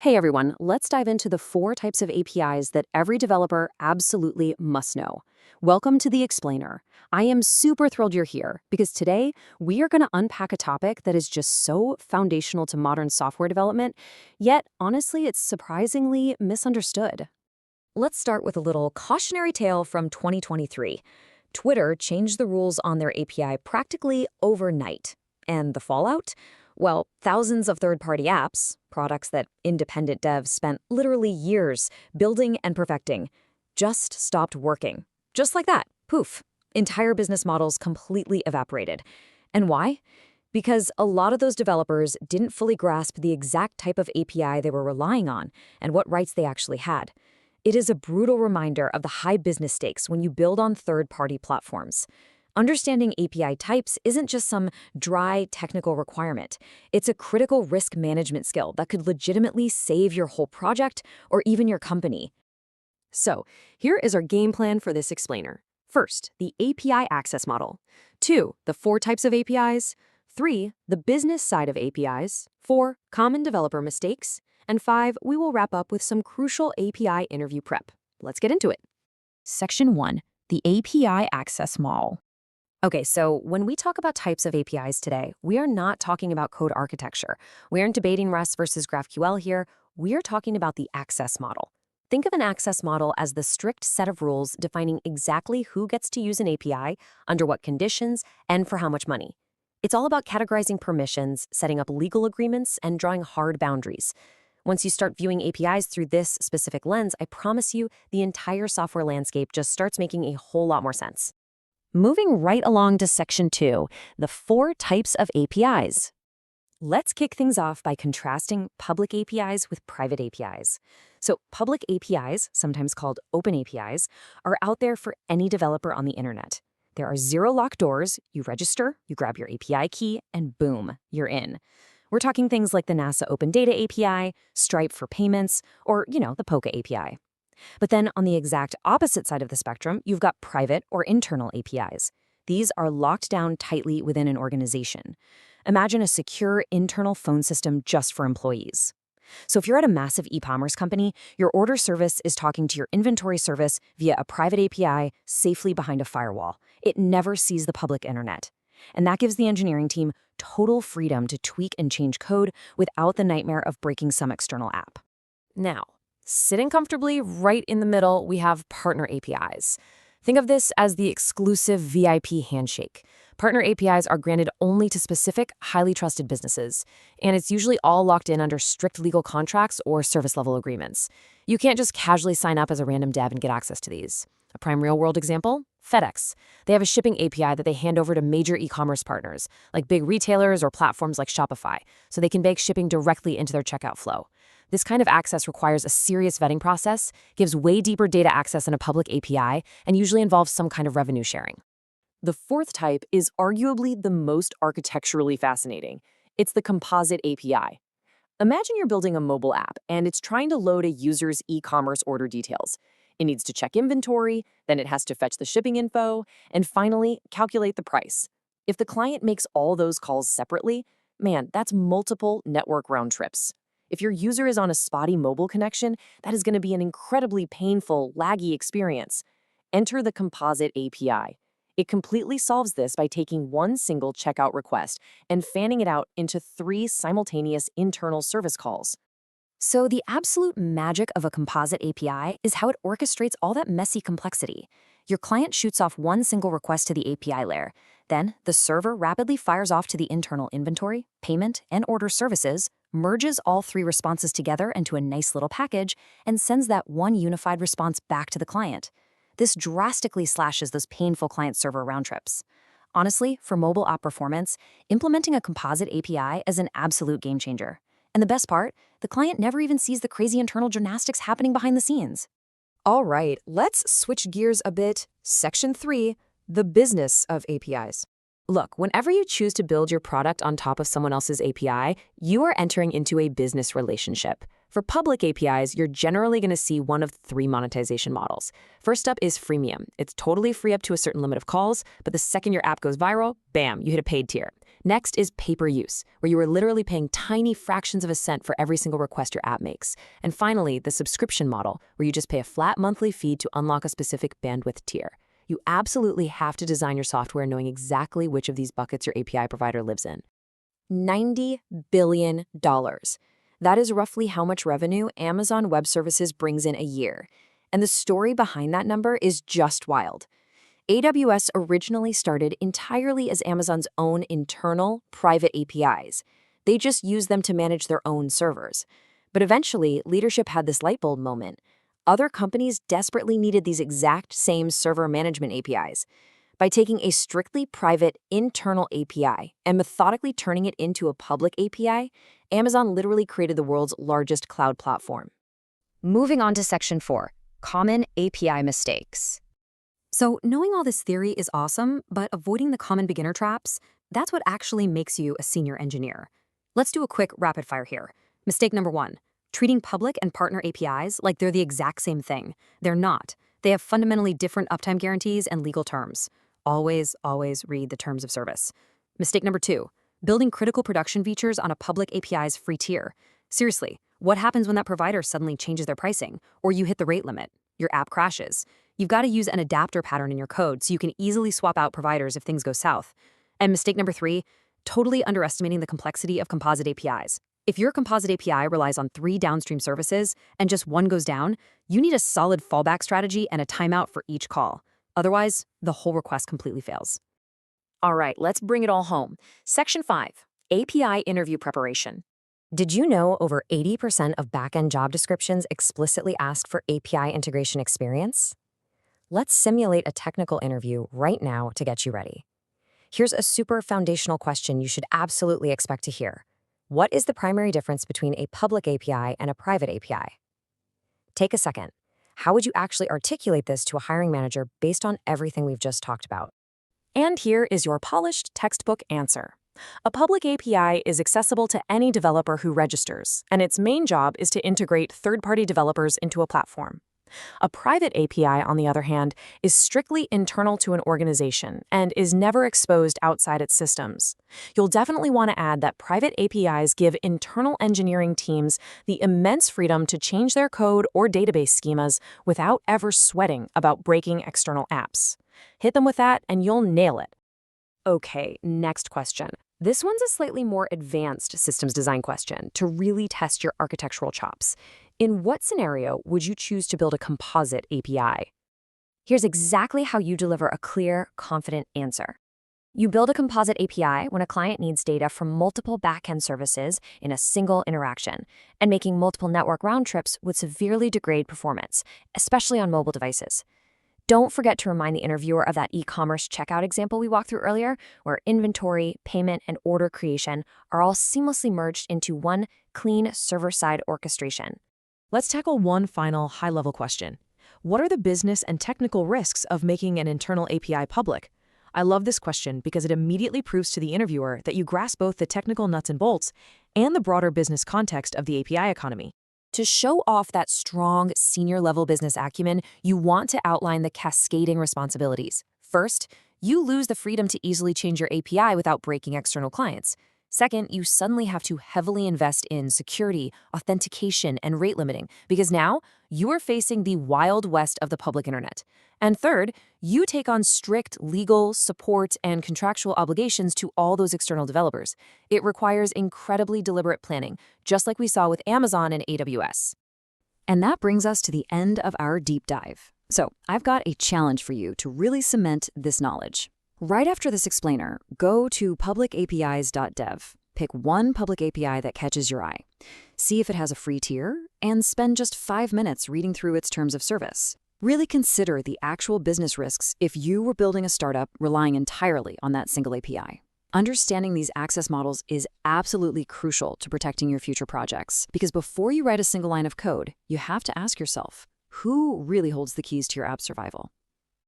Hey everyone, let's dive into the 4 types of APIs that every developer absolutely must know. Welcome to The Explainer. I am super thrilled you're here because today we are going to unpack a topic that is just so foundational to modern software development, yet honestly, it's surprisingly misunderstood. Let's start with a little cautionary tale from 2023. Twitter changed the rules on their API practically overnight. And the fallout? Well, thousands of third-party apps, products that independent devs spent literally years building and perfecting, just stopped working. Just like that. Poof. Entire business models completely evaporated. And why? Because a lot of those developers didn't fully grasp the exact type of API they were relying on and what rights they actually had. It is a brutal reminder of the high business stakes when you build on third-party platforms. Understanding API types isn't just some dry technical requirement. It's a critical risk management skill that could legitimately save your whole project or even your company. So, here is our game plan for this explainer. First, the API access model. 2, the 4 types of APIs. 3, the business side of APIs. 4, common developer mistakes. And 5, we will wrap up with some crucial API interview prep. Let's get into it. Section 1. The API Access Model. Okay, so when we talk about types of APIs today, we are not talking about code architecture. We aren't debating REST versus GraphQL here. We are talking about the access model. Think of an access model as the strict set of rules defining exactly who gets to use an API, under what conditions, and for how much money. It's all about categorizing permissions, setting up legal agreements, and drawing hard boundaries. Once you start viewing APIs through this specific lens, I promise you, the entire software landscape just starts making a whole lot more sense. Moving right along to Section 2, the 4 types of APIs. Let's kick things off by contrasting public APIs with private APIs. So, public APIs, sometimes called open APIs, are out there for any developer on the internet. There are zero locked doors, you register, you grab your API key, and boom, you're in. We're talking things like the NASA Open Data API, Stripe for payments, or, the Polka API. But then on the exact opposite side of the spectrum, you've got private or internal APIs. These are locked down tightly within an organization. Imagine a secure internal phone system just for employees. So if you're at a massive e-commerce company, your order service is talking to your inventory service via a private API safely behind a firewall. It never sees the public internet. And that gives the engineering team total freedom to tweak and change code without the nightmare of breaking some external app. Now, sitting comfortably right in the middle, we have partner APIs. Think of this as the exclusive VIP handshake. Partner APIs are granted only to specific, highly trusted businesses, and it's usually all locked in under strict legal contracts or service-level agreements. You can't just casually sign up as a random dev and get access to these. A prime real-world example? FedEx. They have a shipping API that they hand over to major e-commerce partners, like big retailers or platforms like Shopify, so they can bake shipping directly into their checkout flow. This kind of access requires a serious vetting process, gives way deeper data access than a public API, and usually involves some kind of revenue sharing. The 4th type is arguably the most architecturally fascinating. It's the composite API. Imagine you're building a mobile app and it's trying to load a user's e-commerce order details. It needs to check inventory, then it has to fetch the shipping info, and finally, calculate the price. If the client makes all those calls separately, man, that's multiple network round trips. If your user is on a spotty mobile connection, that is going to be an incredibly painful, laggy experience. Enter the composite API. It completely solves this by taking one single checkout request and fanning it out into 3 simultaneous internal service calls. So the absolute magic of a composite API is how it orchestrates all that messy complexity. Your client shoots off one single request to the API layer. Then, the server rapidly fires off to the internal inventory, payment, and order services, merges all 3 responses together into a nice little package, and sends that one unified response back to the client. This drastically slashes those painful client-server round trips. Honestly, for mobile app performance, implementing a composite API is an absolute game changer. And the best part, the client never even sees the crazy internal gymnastics happening behind the scenes. All right, let's switch gears a bit. Section 3, the business of APIs. Look, whenever you choose to build your product on top of someone else's API, you are entering into a business relationship. For public APIs, you're generally going to see one of 3 monetization models. First up is freemium. It's totally free up to a certain limit of calls, but the second your app goes viral, bam, you hit a paid tier. Next is pay-per-use, where you are literally paying tiny fractions of a cent for every single request your app makes. And finally, the subscription model, where you just pay a flat monthly fee to unlock a specific bandwidth tier. You absolutely have to design your software knowing exactly which of these buckets your API provider lives in. $90 billion. That is roughly how much revenue Amazon Web Services brings in a year. And the story behind that number is just wild. AWS originally started entirely as Amazon's own internal, private APIs. They just used them to manage their own servers. But eventually, leadership had this light bulb moment. Other companies desperately needed these exact same server management APIs. By taking a strictly private internal API and methodically turning it into a public API, Amazon literally created the world's largest cloud platform. Moving on to Section 4, Common API Mistakes. So knowing all this theory is awesome, but avoiding the common beginner traps, that's what actually makes you a senior engineer. Let's do a quick rapid fire here. Mistake number 1, treating public and partner APIs like they're the exact same thing. They're not. They have fundamentally different uptime guarantees and legal terms. Always read the terms of service. Mistake number 2, building critical production features on a public API's free tier. Seriously, what happens when that provider suddenly changes their pricing, or you hit the rate limit? Your app crashes. You've got to use an adapter pattern in your code so you can easily swap out providers if things go south. And mistake number 3, totally underestimating the complexity of composite APIs. If your composite API relies on 3 downstream services and just one goes down, you need a solid fallback strategy and a timeout for each call. Otherwise, the whole request completely fails. All right, let's bring it all home. Section 5, API interview preparation. Did you know over 80% of backend job descriptions explicitly ask for API integration experience? Let's simulate a technical interview right now to get you ready. Here's a super foundational question you should absolutely expect to hear. What is the primary difference between a public API and a private API? Take a second. How would you actually articulate this to a hiring manager based on everything we've just talked about? And here is your polished textbook answer. A public API is accessible to any developer who registers, and its main job is to integrate third-party developers into a platform. A private API, on the other hand, is strictly internal to an organization and is never exposed outside its systems. You'll definitely want to add that private APIs give internal engineering teams the immense freedom to change their code or database schemas without ever sweating about breaking external apps. Hit them with that and you'll nail it. Okay, next question. This one's a slightly more advanced systems design question to really test your architectural chops. In what scenario would you choose to build a composite API? Here's exactly how you deliver a clear, confident answer. You build a composite API when a client needs data from multiple backend services in a single interaction, and making multiple network round trips would severely degrade performance, especially on mobile devices. Don't forget to remind the interviewer of that e-commerce checkout example we walked through earlier, where inventory, payment, and order creation are all seamlessly merged into one clean server-side orchestration. Let's tackle one final high-level question. What are the business and technical risks of making an internal API public? I love this question because it immediately proves to the interviewer that you grasp both the technical nuts and bolts and the broader business context of the API economy. To show off that strong senior-level business acumen, you want to outline the cascading responsibilities. First, you lose the freedom to easily change your API without breaking external clients. Second, you suddenly have to heavily invest in security, authentication, and rate limiting because now you are facing the wild west of the public internet. And third, you take on strict legal, support, and contractual obligations to all those external developers. It requires incredibly deliberate planning, just like we saw with Amazon and AWS. And that brings us to the end of our deep dive. So I've got a challenge for you to really cement this knowledge. Right after this explainer, go to publicapis.dev. Pick one public API that catches your eye. See if it has a free tier, and spend just 5 minutes reading through its terms of service. Really consider the actual business risks if you were building a startup relying entirely on that single API. Understanding these access models is absolutely crucial to protecting your future projects, because before you write a single line of code, you have to ask yourself, who really holds the keys to your app survival?